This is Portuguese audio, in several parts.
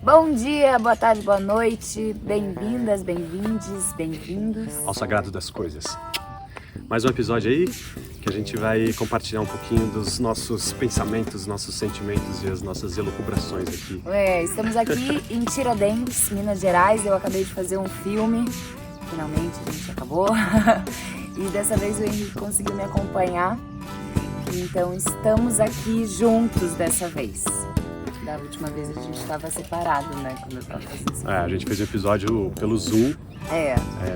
Bom dia, boa tarde, boa noite, bem-vindas, bem-vindes, bem-vindos ao Sagrado das Coisas. Mais um episódio aí que a gente vai compartilhar um pouquinho dos nossos pensamentos, nossos sentimentos e as nossas elucubrações aqui. Estamos aqui em Tiradentes, Minas Gerais. Eu acabei de fazer um filme, finalmente a gente acabou. E dessa vez o Henrique conseguiu me acompanhar. Então estamos aqui juntos dessa vez. Da última vez a gente estava separado, né? Quando eu estava fazendo isso. A gente fez um episódio pelo Zoom,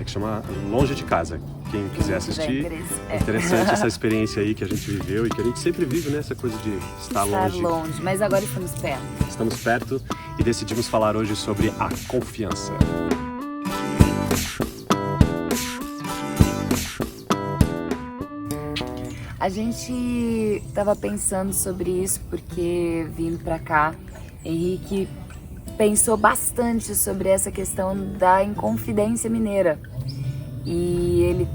que chama Longe de Casa. Quem quiser assistir, é interessante essa experiência aí que a gente viveu e que a gente sempre vive, né? Essa coisa de estar longe. Mas agora estamos perto. Estamos perto e decidimos falar hoje sobre a confiança. A gente estava pensando sobre isso porque vindo pra cá, Henrique pensou bastante sobre essa questão da Inconfidência Mineira. E ele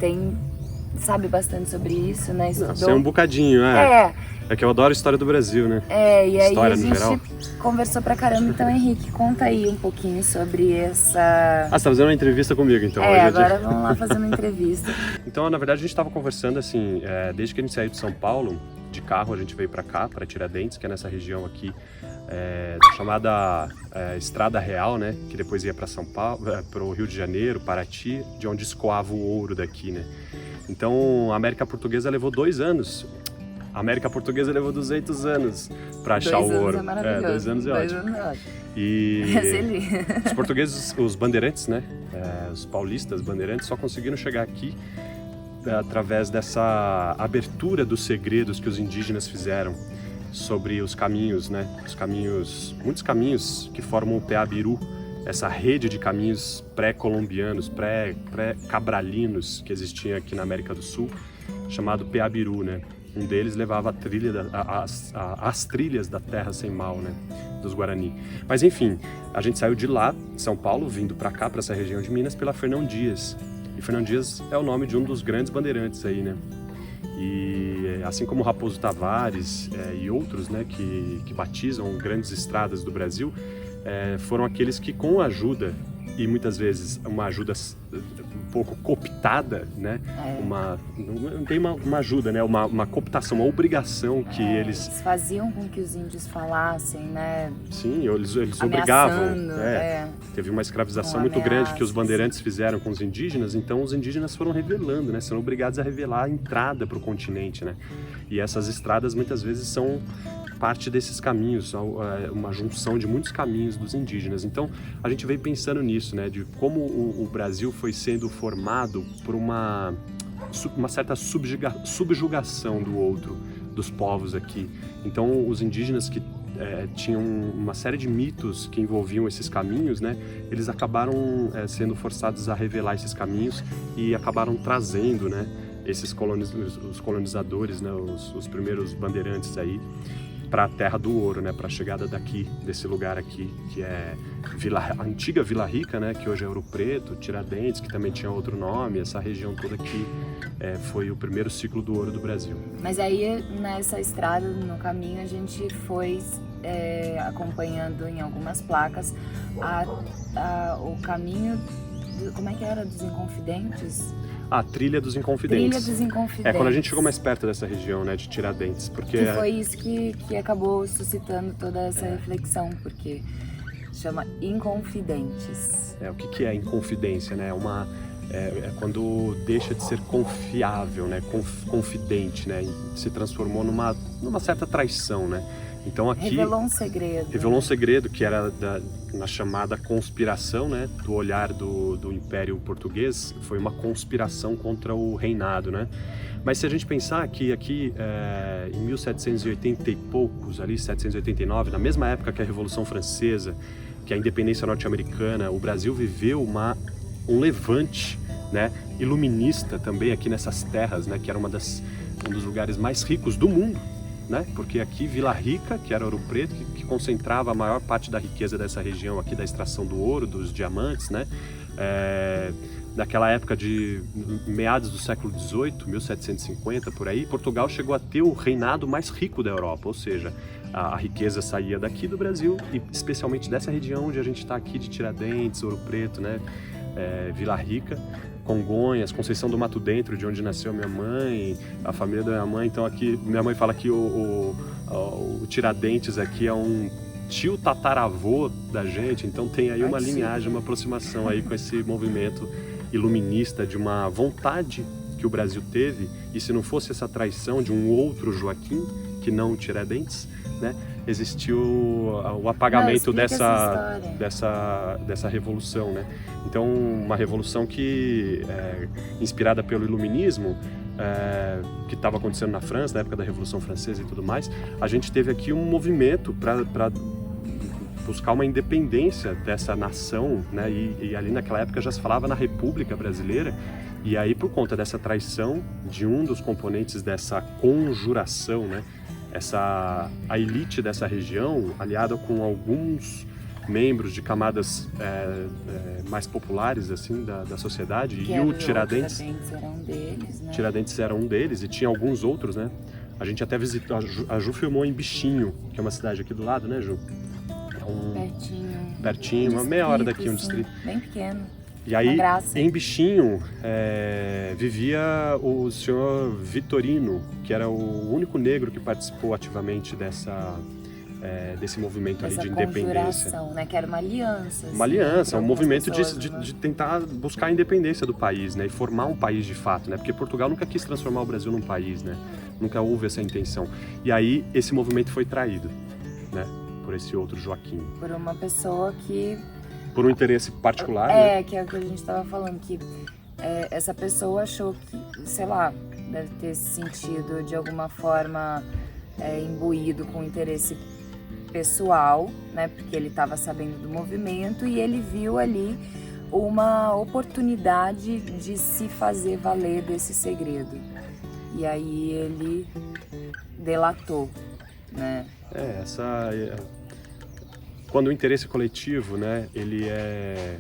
sabe bastante sobre isso, né? Estudou. Sei um bocadinho, É que eu adoro a história do Brasil, né? E aí história a gente conversou pra caramba. Então, Henrique, conta aí um pouquinho sobre essa... você tá fazendo uma entrevista comigo, então. Agora vamos lá fazer uma entrevista. Então, na verdade, a gente estava conversando, assim, desde que a gente saiu de São Paulo, de carro, a gente veio pra cá, pra Tiradentes, que é nessa região aqui, chamada Estrada Real, né? Que depois ia pra São Paulo, pro Rio de Janeiro, Paraty, de onde escoava o ouro daqui, né? Então, a América Portuguesa levou 2 anos. A América Portuguesa levou 200 anos para achar o ouro. 2 anos é ótimo. E os portugueses, os bandeirantes, né? Os paulistas bandeirantes só conseguiram chegar aqui através dessa abertura dos segredos que os indígenas fizeram sobre os caminhos, né? Muitos caminhos que formam o Peabiru, essa rede de caminhos pré-colombianos, pré-cabralinos que existia aqui na América do Sul, chamado Peabiru, né? Um deles levava as trilhas da Terra Sem Mal, né, dos Guarani. Mas enfim, a gente saiu de lá, de São Paulo, vindo para cá, para essa região de Minas, pela Fernão Dias. E Fernão Dias é o nome de um dos grandes bandeirantes aí, né? E assim como Raposo Tavares e outros, né, que batizam grandes estradas do Brasil, foram aqueles que, com a ajuda, e muitas vezes uma ajuda um pouco cooptada, né? Não tem uma ajuda, né? Uma cooptação, uma obrigação que eles faziam com que os índios falassem, né? Sim, eles obrigavam. Teve uma escravização muito grande que os bandeirantes fizeram com os indígenas, então os indígenas foram revelando, né? São obrigados a revelar a entrada para o continente, né? E essas estradas muitas vezes são parte desses caminhos, uma junção de muitos caminhos dos indígenas. Então a gente veio pensando nisso, né, de como o Brasil foi sendo formado por uma certa subjugação do outro, dos povos aqui. Então os indígenas que tinham uma série de mitos que envolviam esses caminhos, né, eles acabaram sendo forçados a revelar esses caminhos e acabaram trazendo, né, os colonizadores, né, os primeiros bandeirantes aí, para a Terra do Ouro, né, para a chegada desse lugar aqui, que é a antiga Vila Rica, né, que hoje é Ouro Preto, Tiradentes, que também tinha outro nome. Essa região toda aqui foi o primeiro ciclo do ouro do Brasil. Mas aí, nessa estrada, no caminho, a gente foi acompanhando em algumas placas o caminho, como é que era, dos Inconfidentes? Trilha dos Inconfidentes. Trilha dos Inconfidentes. Quando a gente chegou mais perto dessa região, né, de Tiradentes, porque... E foi isso que acabou suscitando toda essa reflexão, porque chama Inconfidentes. O que é Inconfidência, né? Quando deixa de ser confiável, né, confidente, né, se transformou numa certa traição, né? Então aqui revelou um segredo que era na chamada conspiração, né, do olhar do Império Português. Foi uma conspiração contra o reinado, né? Mas se a gente pensar que aqui em 1780 e poucos, ali 789, na mesma época que a Revolução Francesa, que a independência norte-americana, o Brasil viveu um levante, né, iluminista também aqui nessas terras, né, que era um dos lugares mais ricos do mundo, né? Porque aqui Vila Rica, que era Ouro Preto, que concentrava a maior parte da riqueza dessa região aqui da extração do ouro, dos diamantes, né? naquela época de meados do século XVIII, 1750 por aí, Portugal chegou a ter o reinado mais rico da Europa, ou seja, a riqueza saía daqui do Brasil e especialmente dessa região onde a gente está aqui de Tiradentes, Ouro Preto, né, Vila Rica, Congonhas, Conceição do Mato Dentro, de onde nasceu minha mãe, a família da minha mãe. Então aqui, minha mãe fala que o Tiradentes aqui é um tio tataravô da gente, então tem aí uma linhagem, uma aproximação aí com esse movimento iluminista, de uma vontade que o Brasil teve, e se não fosse essa traição de um outro Joaquim, que não o Tiradentes, né, existiu o apagamento dessa revolução, né? Então, uma revolução que, inspirada pelo iluminismo, que estava acontecendo na França, na época da Revolução Francesa e tudo mais, a gente teve aqui um movimento para buscar uma independência dessa nação, né? E ali naquela época já se falava na República Brasileira, e aí por conta dessa traição de um dos componentes dessa conjuração, né? A elite dessa região, aliada com alguns membros de camadas mais populares assim da sociedade, e o Tiradentes era um deles, né? Tiradentes era um deles, e tinha alguns outros, né? A gente até visitou, a Ju filmou em Bichinho, que é uma cidade aqui do lado, né, Ju? Pertinho, uma meia hora daqui, um distrito. Bem pequeno. E aí, em Bichinho, vivia o senhor Vitorino, que era o único negro que participou ativamente desse movimento ali de independência. Né? Que era uma aliança. Uma aliança, um movimento de tentar buscar a independência do país, né? E formar um país de fato, né? Porque Portugal nunca quis transformar o Brasil num país, né? Nunca houve essa intenção. E aí, esse movimento foi traído, né? Por esse outro Joaquim. Por uma pessoa que... Por um interesse particular, né? Que é o que a gente estava falando, que essa pessoa achou que, sei lá, deve ter se sentido de alguma forma imbuído com interesse pessoal, né? Porque ele estava sabendo do movimento e ele viu ali uma oportunidade de se fazer valer desse segredo. E aí ele delatou, né? Quando o interesse coletivo, né, ele é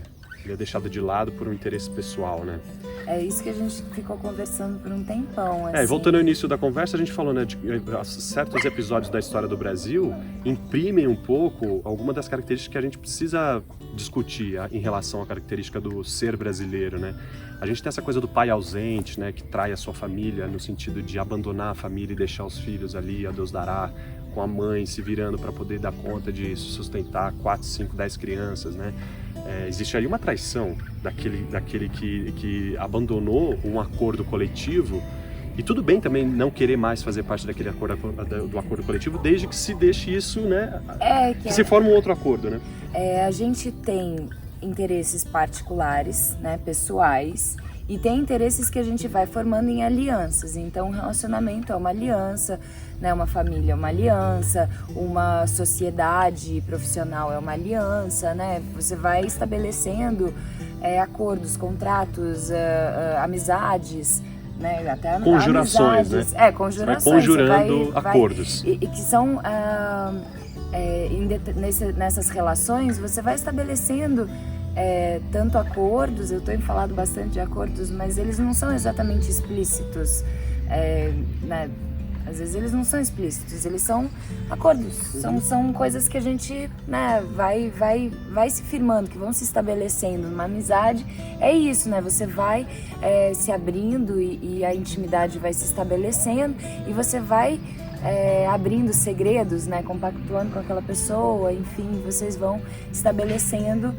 deixado de lado por um interesse pessoal, né? É isso que a gente ficou conversando por um tempão, assim. Voltando ao início da conversa, a gente falou, né, de certos episódios da história do Brasil imprimem um pouco alguma das características que a gente precisa discutir em relação à característica do ser brasileiro, né? A gente tem essa coisa do pai ausente, né, que trai a sua família no sentido de abandonar a família e deixar os filhos ali, a Deus dará, com a mãe se virando para poder dar conta de sustentar 4, 5, 10 crianças, né? Existe aí uma traição daquele que abandonou um acordo coletivo, e tudo bem também não querer mais fazer parte daquele do acordo coletivo, desde que se deixe isso, né? Que se forme um outro acordo, né? A gente tem interesses particulares, né, pessoais, e tem interesses que a gente vai formando em alianças. Então, um relacionamento é uma aliança, né? Uma família é uma aliança, uma sociedade profissional é uma aliança, né? Você vai estabelecendo acordos, contratos, amizades, né? Até conjurações, amizades, né? Conjurações. Você vai conjurando acordos. E que são... nessas relações, você vai estabelecendo tanto acordos, eu tenho falado bastante de acordos, mas eles não são exatamente explícitos, né? Às vezes eles não são explícitos, eles são acordos, são coisas que a gente, né, vai se firmando, que vão se estabelecendo. Uma amizade é isso, né? Você vai se abrindo e a intimidade vai se estabelecendo, e você vai abrindo segredos, né, compactuando com aquela pessoa, enfim, vocês vão estabelecendo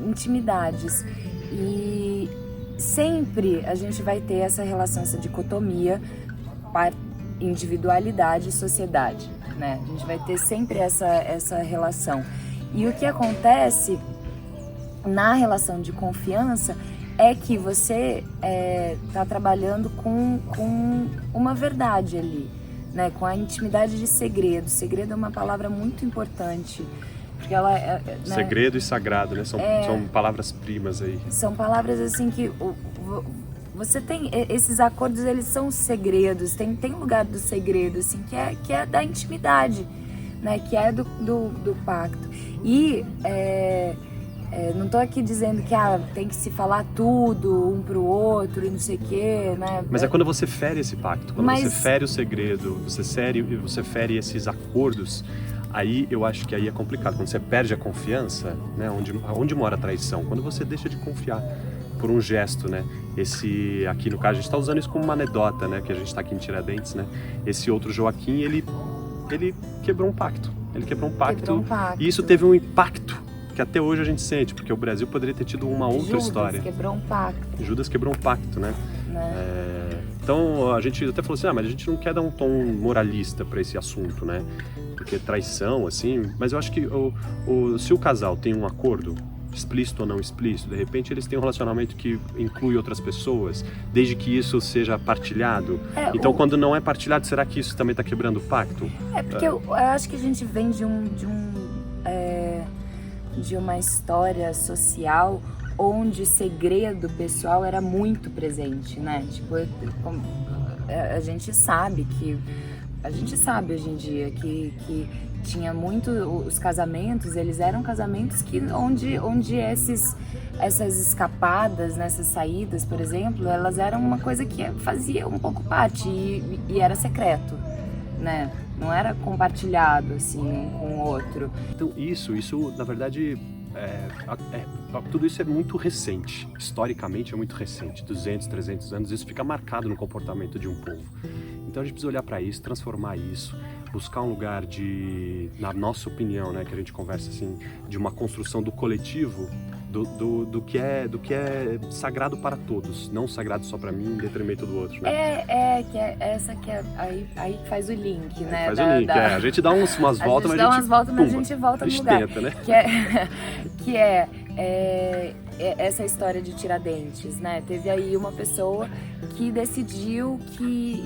intimidades. E sempre a gente vai ter essa relação, essa dicotomia individualidade e sociedade, né? A gente vai ter sempre essa relação. E o que acontece na relação de confiança é que você está trabalhando com uma verdade ali, né? Com a intimidade de segredo. Segredo é uma palavra muito importante, porque ela né? Segredo e sagrado, né? São palavras primas aí. São palavras assim que você tem esses acordos, eles são segredos. Tem lugar do segredo, assim, que é da intimidade, né? Que é do pacto. E Não tô aqui dizendo que tem que se falar tudo um pro outro e não sei o quê, né? Mas é quando você fere esse pacto, quando Mas... você fere o segredo, você fere esses acordos, aí eu acho que aí é complicado. Quando você perde a confiança, né? Onde mora a traição? Quando você deixa de confiar por um gesto, né? Aqui no caso, a gente está usando isso como uma anedota, né? Que a gente está aqui em Tiradentes, né? Esse outro Joaquim, ele quebrou um pacto. Ele quebrou um pacto. E isso teve um impacto que até hoje a gente sente, porque o Brasil poderia ter tido uma outra história. Judas quebrou um pacto. Judas quebrou um pacto, né? Então a gente até falou assim, mas a gente não quer dar um tom moralista para esse assunto, né? Porque traição, assim, mas eu acho que se o casal tem um acordo, explícito ou não explícito, de repente eles têm um relacionamento que inclui outras pessoas, desde que isso seja partilhado. Então quando não é partilhado, será que isso também está quebrando o pacto? Porque eu acho que a gente vem de uma história social onde segredo pessoal era muito presente, né? Tipo, a gente sabe hoje em dia que tinha muito, os casamentos, eles eram casamentos onde essas escapadas, nessas saídas, por exemplo, elas eram uma coisa que fazia um pouco parte e era secreto, né? Não era compartilhado assim com o outro. Então isso na verdade, tudo isso é muito recente, historicamente é muito recente, 200, 300 anos, isso fica marcado no comportamento de um povo. Então a gente precisa olhar para isso, transformar isso, buscar um lugar na nossa opinião, né, que a gente conversa assim, de uma construção do coletivo, do que é sagrado para todos, não sagrado só para mim em detrimento do outro, né? Essa que aí faz o link, né? Faz o link, a gente dá umas voltas, mas a gente volta no lugar. Tenta, né? Que é essa história de Tiradentes, né? Teve aí uma pessoa que decidiu que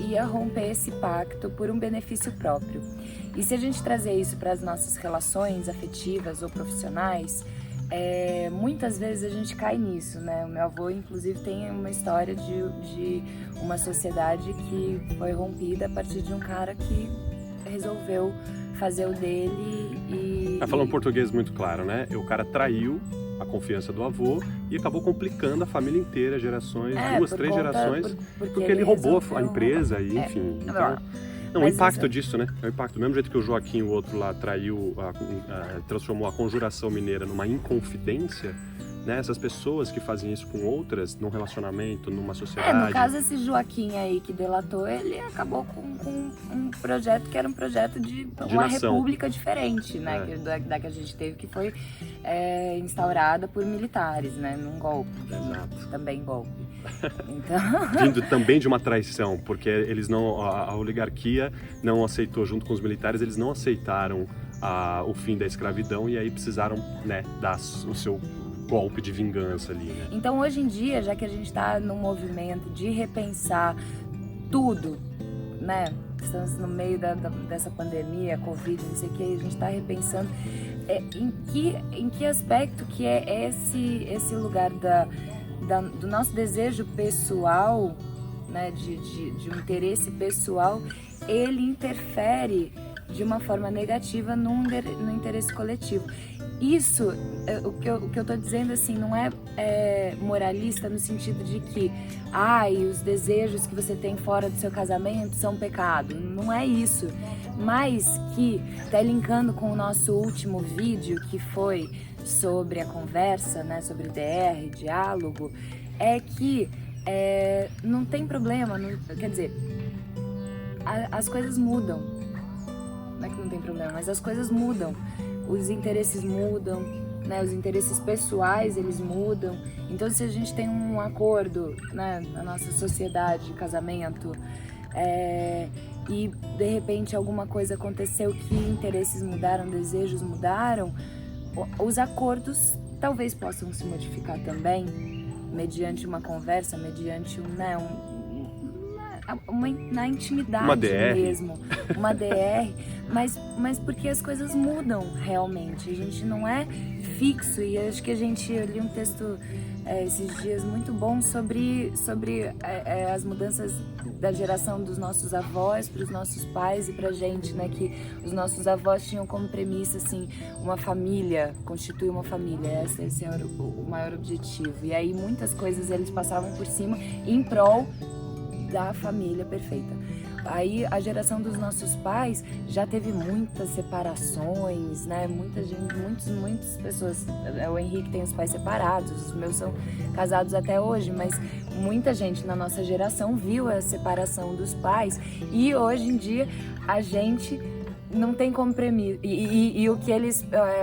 ia romper esse pacto por um benefício próprio. E se a gente trazer isso para as nossas relações afetivas ou profissionais, muitas vezes a gente cai nisso, né? O meu avô, inclusive, tem uma história de uma sociedade que foi rompida a partir de um cara que resolveu fazer o dele e... Falando português muito claro, né? O cara traiu a confiança do avô e acabou complicando a família inteira, gerações, 2, 3 gerações, porque ele roubou a empresa e enfim. Então, o impacto disso, né? É o impacto. Do mesmo jeito que o Joaquim, o outro lá, transformou a conjuração mineira numa inconfidência, né? Essas pessoas que fazem isso com outras, num relacionamento, numa sociedade... no caso, esse Joaquim aí que delatou, ele acabou com um projeto que era um projeto de uma nação. República diferente, né? Da que a gente teve, que foi instaurada por militares, né? Num golpe. Exato. Também golpe. Então... Vindo também de uma traição, porque a oligarquia não aceitou, junto com os militares, eles não aceitaram o fim da escravidão e aí precisaram, né, dar o seu golpe de vingança ali, né? Então, hoje em dia, já que a gente está num movimento de repensar tudo, né? Estamos no meio dessa pandemia, Covid, não sei o que, a gente está repensando em que aspecto que é esse lugar do nosso desejo pessoal, né? De um interesse pessoal, ele interfere de uma forma negativa no interesse coletivo. Isso, o que eu tô dizendo assim, não é moralista no sentido de que os desejos que você tem fora do seu casamento são pecado. Não é isso. Mas que tá linkando com o nosso último vídeo, que foi sobre a conversa, né, sobre DR, diálogo, é que não tem problema, quer dizer, as coisas mudam. Não é que não tem problema, mas as coisas mudam. Os interesses mudam, né? Os interesses pessoais, eles mudam. Então, se a gente tem um acordo, né, na nossa sociedade de casamento, e de repente alguma coisa aconteceu que interesses mudaram, desejos mudaram, os acordos talvez possam se modificar também, mediante uma conversa, mediante na intimidade uma DR. mesmo, uma DR, mas porque as coisas mudam realmente. A gente não é fixo. E acho que eu li um texto esses dias muito bom sobre as mudanças da geração dos nossos avós para os nossos pais e pra gente, né? Que os nossos avós tinham como premissa, assim, uma família, constituir uma família. Esse era o maior objetivo. E aí muitas coisas eles passavam por cima em prol da família perfeita. Aí a geração dos nossos pais já teve muitas separações, né? Muitas pessoas. O Henrique tem os pais separados, os meus são casados até hoje, mas muita gente na nossa geração viu a separação dos pais e hoje em dia a gente não tem como premissa. E o que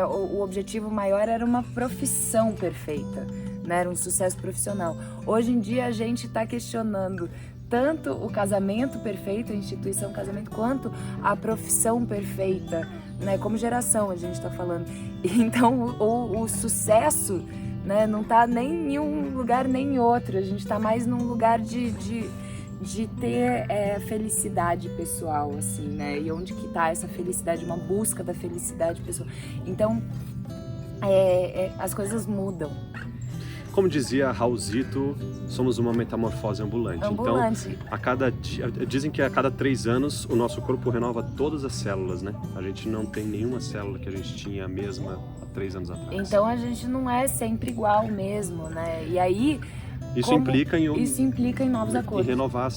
o objetivo maior era uma profissão perfeita, né? Era um sucesso profissional. Hoje em dia a gente está questionando tanto o casamento perfeito, a instituição casamento, quanto a profissão perfeita, né? Como geração a gente está falando. Então o sucesso, né, não está nem em um lugar nem em outro. A gente está mais num lugar de ter felicidade pessoal, assim, né? E onde que está essa felicidade, uma busca da felicidade pessoal. Então as coisas mudam. Como dizia Raulzito, somos uma metamorfose ambulante. Então, a cada dia, dizem que a cada 3 anos o nosso corpo renova todas as células, né? A gente não tem nenhuma célula que a gente tinha a mesma há 3 anos atrás. Então a gente não é sempre igual mesmo, né? E aí isso implica em novos acordos. E renovar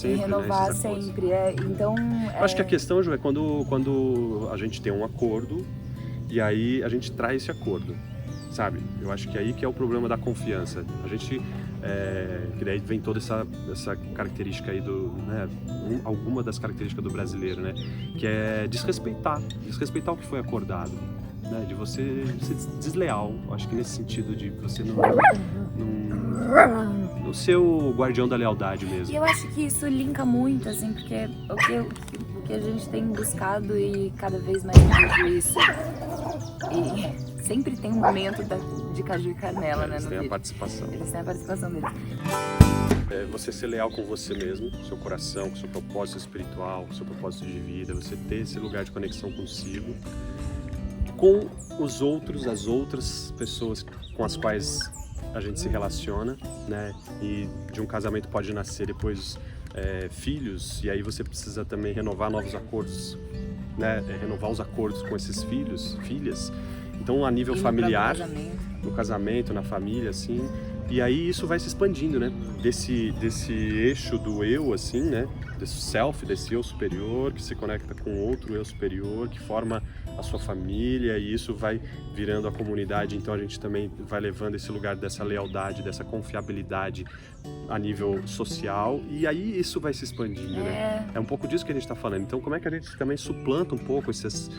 sempre. Então, eu acho que a questão, Ju, é quando a gente tem um acordo e aí a gente traz esse acordo. Sabe? Eu acho que aí que é o problema da confiança. A gente, que daí vem toda essa característica aí né, alguma das características do brasileiro, né? Que é desrespeitar o que foi acordado, né? De você ser desleal. Eu acho que nesse sentido de você não ser o guardião da lealdade mesmo. E eu acho que isso linka muito, assim, porque o que a gente tem buscado e cada vez mais vejo isso. E sempre tem um momento de caju e canela, né? Eles têm a participação. Eles têm a participação deles. Você ser leal com você mesmo, com seu coração, com seu propósito espiritual, com seu propósito de vida, você ter esse lugar de conexão consigo, com os outros, as outras pessoas com as quais a gente se relaciona, né? E de um casamento pode nascer depois filhos, e aí você precisa também renovar novos acordos, né? Renovar os acordos com esses filhas. Então, a nível familiar, no casamento, na família, assim, e aí isso vai se expandindo, né? Desse eixo do eu, assim, né? Desse self, desse eu superior, que se conecta com outro eu superior, que forma a sua família, e isso vai virando a comunidade. Então a gente também vai levando esse lugar dessa lealdade, dessa confiabilidade a nível social, e aí isso vai se expandindo, né? É um pouco disso que a gente está falando. Então como é que a gente também suplanta um pouco esses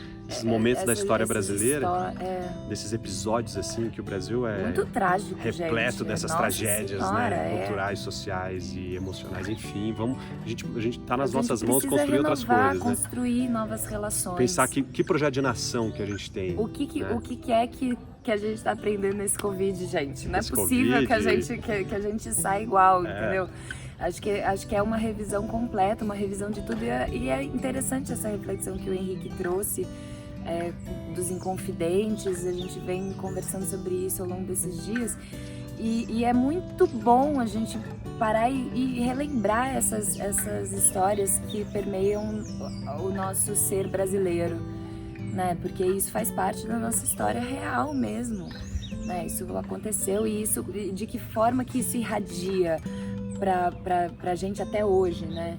momentos da história brasileira, desses episódios assim que o Brasil é muito trágico, repleto dessas tragédias, né? Culturais, sociais e emocionais, enfim, a gente tá nas nossas mãos construir outras coisas, né? Construir novas relações. Pensar que projeto de nação que a gente tem. O que é que a gente está aprendendo nesse Covid, gente? Não é possível que a gente saia igual, entendeu? Acho que é uma revisão completa, uma revisão de tudo. E é interessante essa reflexão que o Henrique trouxe dos Inconfidentes. A gente vem conversando sobre isso ao longo desses dias. E é muito bom a gente parar e relembrar essas histórias que permeiam o nosso ser brasileiro, né? Porque isso faz parte da nossa história real mesmo, né? Isso aconteceu e de que forma que isso irradia pra gente até hoje, né?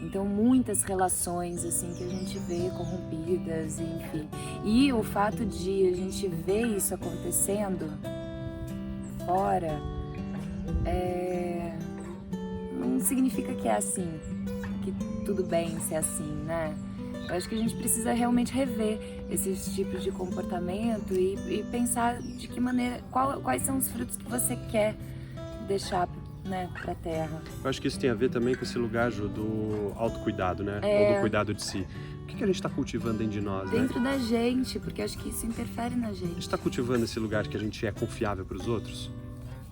Então muitas relações assim que a gente vê corrompidas, enfim. E o fato de a gente ver isso acontecendo fora não significa que é assim, que tudo bem ser assim, né? Eu acho que a gente precisa realmente rever esses tipos de comportamento e pensar de que maneira, quais são os frutos que você quer deixar, né, pra terra. Eu acho que isso tem a ver também com esse lugar, Ju, do autocuidado, né? Ou do cuidado de si. O que a gente está cultivando dentro de nós, dentro né? da gente, porque acho que isso interfere na gente. A gente está cultivando esse lugar que a gente é confiável para os outros?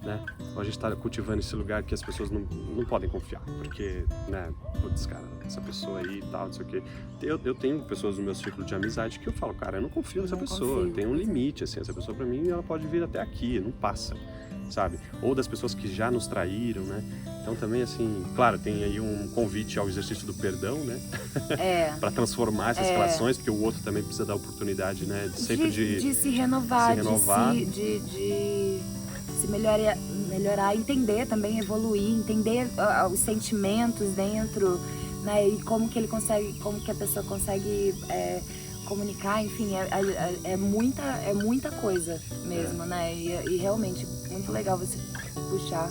né? Então a gente está cultivando esse lugar que as pessoas não podem confiar, porque, né, putz, cara, essa pessoa aí e tal, não sei o quê. Eu tenho pessoas no meu círculo de amizade que eu falo, cara, eu não confio nessa pessoa, tem um limite, assim, essa pessoa pra mim, ela pode vir até aqui, não passa, sabe? Ou das pessoas que já nos traíram, né? Então também, assim, claro, tem aí um convite ao exercício do perdão, né? Para transformar essas relações, porque o outro também precisa dar oportunidade, né? De se renovar, de se melhorar, entender também, evoluir, entender os sentimentos dentro, né? E como que ele consegue, como que a pessoa consegue comunicar, enfim, é muita coisa mesmo, né? E realmente muito legal você puxar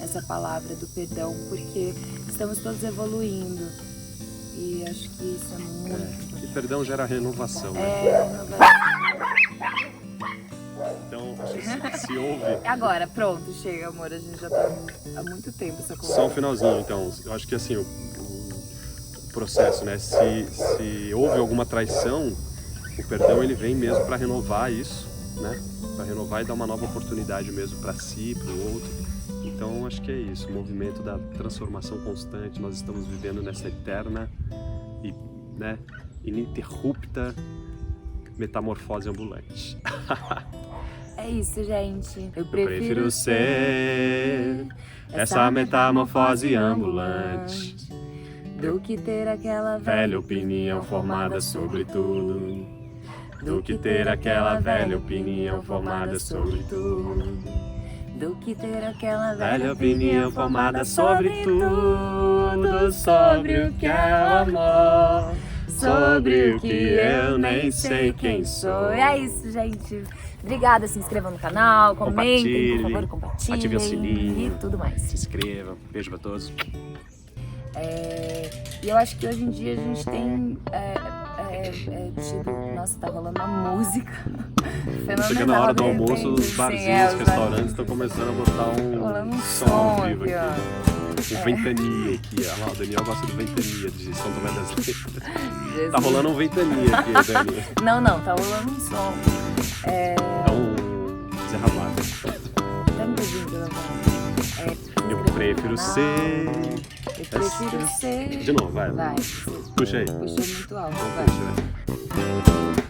essa palavra do perdão, porque estamos todos evoluindo e acho que isso é muito... E perdão gera renovação, né? Então, acho que se ouve... Agora, pronto, chega, amor, a gente já tá há muito tempo essa conversa. Só um finalzinho, então. Eu acho que assim, o processo, né? Se houve alguma traição, o perdão ele vem mesmo para renovar isso, né? Para renovar e dar uma nova oportunidade mesmo para si, para o outro. Então, acho que é isso, o movimento da transformação constante. Nós estamos vivendo nessa eterna e, né, ininterrupta metamorfose ambulante. É isso, gente. Eu prefiro ser essa metamorfose ambulante do que ter aquela velha opinião formada sobre tudo. Do que ter aquela velha opinião formada sobre tudo. Do que ter aquela velha opinião formada sobre tudo. Sobre o que é o amor. Sobre o que eu nem sei quem sou. É isso, gente. Obrigada, se inscrevam no canal, comentem, por favor, compartilhem. Ative o sininho e tudo mais. Se inscrevam. Beijo pra todos. E eu acho que hoje em dia a gente tem tido... Nossa, tá rolando uma música fenomenal. Chegando a hora do almoço, os barzinhos, os restaurantes estão começando a botar um som ao vivo aqui. Um ventania aqui, olha lá, o Daniel gosta do ventania de São Tomé das Letras. Tá rolando um ventania aqui, Daniel. Não, tá rolando um som. É um Zé Ramalho. Eu prefiro ser. Eu prefiro ser. De novo, vai. Vai. Puxa aí. Puxou muito alto, Então, vai. puxa, vai.